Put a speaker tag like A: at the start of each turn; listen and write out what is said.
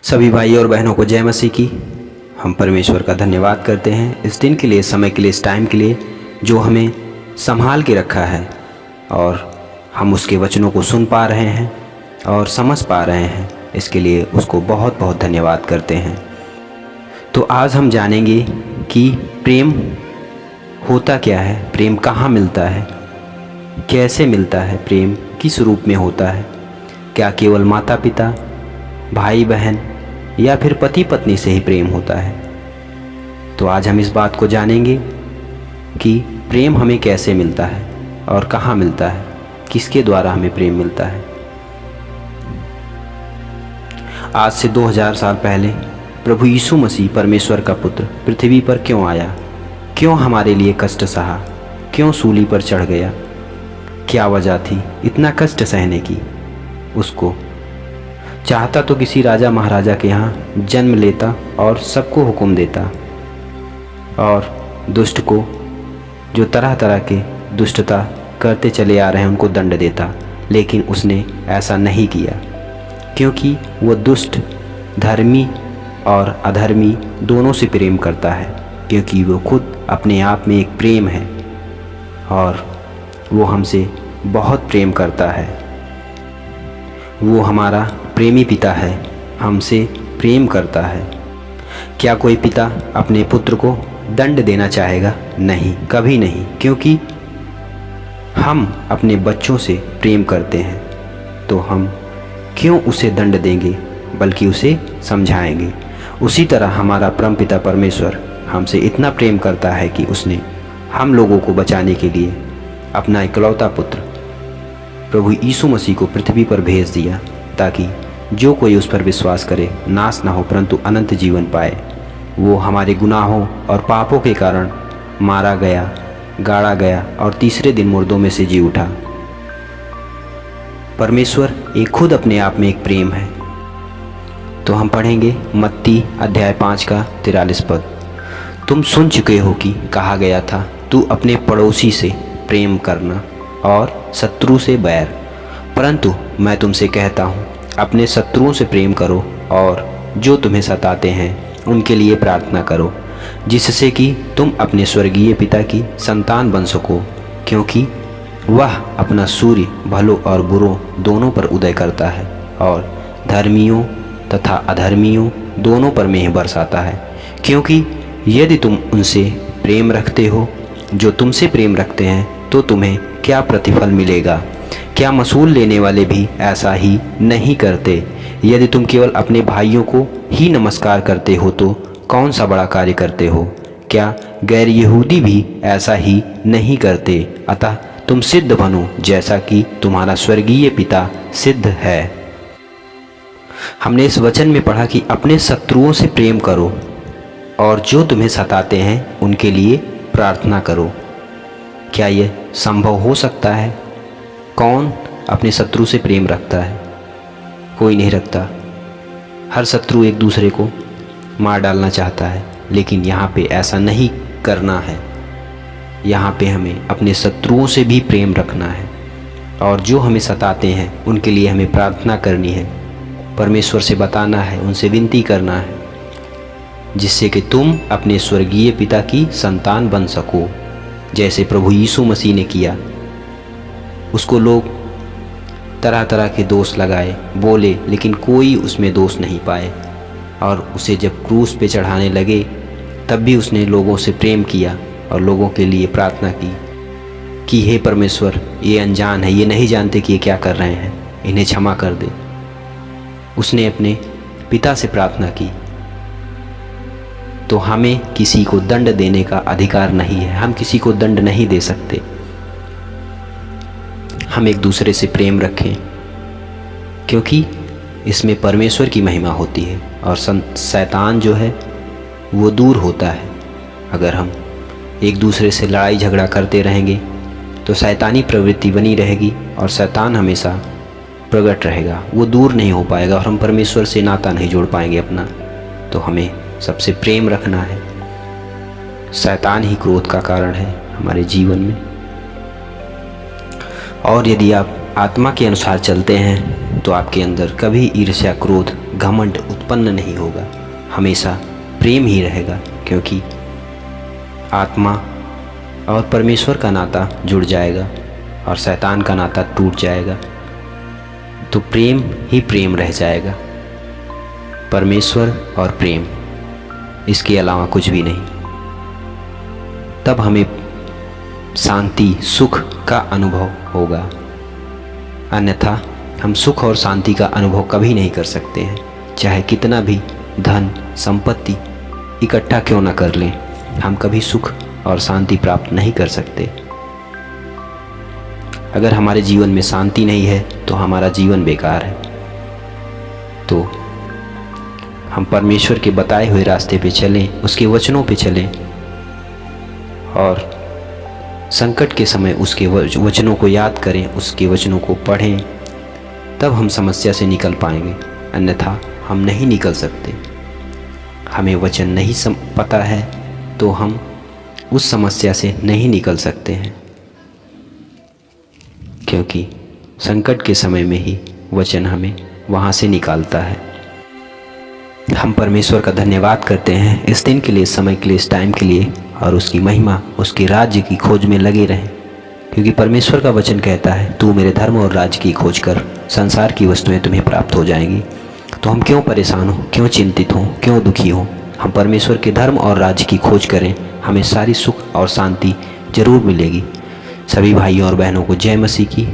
A: सभी भाई और बहनों को जय मसीह की। हम परमेश्वर का धन्यवाद करते हैं इस दिन के लिए, समय के लिए, इस टाइम के लिए जो हमें संभाल के रखा है और हम उसके वचनों को सुन पा रहे हैं और समझ पा रहे हैं। इसके लिए उसको बहुत बहुत धन्यवाद करते हैं। तो आज हम जानेंगे कि प्रेम होता क्या है, प्रेम कहाँ मिलता है, कैसे मिलता है, प्रेम किस रूप में होता है, क्या केवल माता पिता, भाई बहन या फिर पति पत्नी से ही प्रेम होता है। तो आज हम इस बात को जानेंगे कि प्रेम हमें कैसे मिलता है और कहाँ मिलता है, किसके द्वारा हमें प्रेम मिलता है। आज से 2000 साल पहले प्रभु यीशु मसीह परमेश्वर का पुत्र पृथ्वी पर क्यों आया, क्यों हमारे लिए कष्ट सहा, क्यों सूली पर चढ़ गया, क्या वजह थी इतना कष्ट सहने की। उसको चाहता तो किसी राजा महाराजा के यहाँ जन्म लेता और सबको हुक्म देता और दुष्ट को, जो तरह तरह के दुष्टता करते चले आ रहे हैं, उनको दंड देता। लेकिन उसने ऐसा नहीं किया क्योंकि वो दुष्ट, धर्मी और अधर्मी दोनों से प्रेम करता है, क्योंकि वो खुद अपने आप में एक प्रेम है और वो हमसे बहुत प्रेम करता है। वो हमारा प्रेमी पिता है, हमसे प्रेम करता है। क्या कोई पिता अपने पुत्र को दंड देना चाहेगा? नहीं, कभी नहीं, क्योंकि हम अपने बच्चों से प्रेम करते हैं। तो हम क्यों उसे दंड देंगे, बल्कि उसे समझाएंगे। उसी तरह हमारा परमपिता परमेश्वर हमसे इतना प्रेम करता है कि उसने हम लोगों को बचाने के लिए अपना इकलौता पुत्र प्रभु यीशु मसीह को पृथ्वी पर भेज दिया, ताकि जो कोई उस पर विश्वास करे नाश ना हो परंतु अनंत जीवन पाए। वो हमारे गुनाहों और पापों के कारण मारा गया, गाड़ा गया और तीसरे दिन मुर्दों में से जी उठा। परमेश्वर एक खुद अपने आप में एक प्रेम है। तो हम पढ़ेंगे मत्ती अध्याय 5 का 43 पद। तुम सुन चुके हो कि कहा गया था, तू अपने पड़ोसी से प्रेम करना और शत्रु से बैर। परंतु मैं तुमसे कहता हूँ, अपने शत्रुओं से प्रेम करो और जो तुम्हें सताते हैं उनके लिए प्रार्थना करो, जिससे कि तुम अपने स्वर्गीय पिता की संतान बन सको, क्योंकि वह अपना सूर्य भलों और बुरों दोनों पर उदय करता है और धर्मियों तथा अधर्मियों दोनों पर मेह बरसाता है। क्योंकि यदि तुम उनसे प्रेम रखते हो जो तुमसे प्रेम रखते हैं, तो तुम्हें क्या प्रतिफल मिलेगा? क्या मसूल लेने वाले भी ऐसा ही नहीं करते? यदि तुम केवल अपने भाइयों को ही नमस्कार करते हो तो कौन सा बड़ा कार्य करते हो? क्या गैर यहूदी भी ऐसा ही नहीं करते? अतः तुम सिद्ध बनो जैसा कि तुम्हारा स्वर्गीय पिता सिद्ध है। हमने इस वचन में पढ़ा कि अपने शत्रुओं से प्रेम करो और जो तुम्हें सताते हैं उनके लिए प्रार्थना करो। क्या यह संभव हो सकता है? कौन अपने शत्रु से प्रेम रखता है? कोई नहीं रखता। हर शत्रु एक दूसरे को मार डालना चाहता है, लेकिन यहाँ पे ऐसा नहीं करना है। यहाँ पे हमें अपने शत्रुओं से भी प्रेम रखना है और जो हमें सताते हैं उनके लिए हमें प्रार्थना करनी है, परमेश्वर से बताना है, उनसे विनती करना है, जिससे कि तुम अपने स्वर्गीय पिता की संतान बन सको, जैसे प्रभु यीशु मसीह ने किया। उसको लोग तरह तरह के दोष लगाए, बोले, लेकिन कोई उसमें दोष नहीं पाए। और उसे जब क्रूस पे चढ़ाने लगे तब भी उसने लोगों से प्रेम किया और लोगों के लिए प्रार्थना की कि हे परमेश्वर, ये अनजान है, ये नहीं जानते कि ये क्या कर रहे हैं, इन्हें क्षमा कर दे। उसने अपने पिता से प्रार्थना की। तो हमें किसी को दंड देने का अधिकार नहीं है, हम किसी को दंड नहीं दे सकते। हम एक दूसरे से प्रेम रखें, क्योंकि इसमें परमेश्वर की महिमा होती है और शैतान जो है वो दूर होता है। अगर हम एक दूसरे से लड़ाई झगड़ा करते रहेंगे तो शैतानी प्रवृत्ति बनी रहेगी और शैतान हमेशा प्रकट रहेगा, वो दूर नहीं हो पाएगा और हम परमेश्वर से नाता नहीं जोड़ पाएंगे अपना। तो हमें सबसे प्रेम रखना है। शैतान ही क्रोध का कारण है हमारे जीवन में। और यदि आप आत्मा के अनुसार चलते हैं तो आपके अंदर कभी ईर्ष्या, क्रोध, घमंड उत्पन्न नहीं होगा। हमेशा प्रेम ही रहेगा, क्योंकि आत्मा और परमेश्वर का नाता जुड़ जाएगा और शैतान का नाता टूट जाएगा। तो प्रेम ही प्रेम रह जाएगा, परमेश्वर और प्रेम, इसके अलावा कुछ भी नहीं। तब हमें शांति, सुख का अनुभव होगा। अन्यथा हम सुख और शांति का अनुभव कभी नहीं कर सकते हैं, चाहे कितना भी धन संपत्ति इकट्ठा क्यों न कर लें, हम कभी सुख और शांति प्राप्त नहीं कर सकते। अगर हमारे जीवन में शांति नहीं है तो हमारा जीवन बेकार है। तो हम परमेश्वर के बताए हुए रास्ते पे चलें, उसके वचनों पे चलें और संकट के समय उसके वचनों को याद करें, उसके वचनों को पढ़ें, तब हम समस्या से निकल पाएंगे। अन्यथा हम नहीं निकल सकते। हमें वचन नहीं पता है तो हम उस समस्या से नहीं निकल सकते हैं, क्योंकि संकट के समय में ही वचन हमें वहाँ से निकालता है। हम परमेश्वर का धन्यवाद करते हैं इस दिन के लिए, इस समय के लिए, इस टाइम के लिए, और उसकी महिमा, उसके राज्य की खोज में लगे रहें, क्योंकि परमेश्वर का वचन कहता है, तू मेरे धर्म और राज्य की खोज कर, संसार की वस्तुएं तुम्हें प्राप्त हो जाएंगी। तो हम क्यों परेशान हो, क्यों चिंतित हो, क्यों दुखी हो? हम परमेश्वर के धर्म और राज्य की खोज करें, हमें सारी सुख और शांति जरूर मिलेगी। सभी भाइयों और बहनों को जय मसीह की।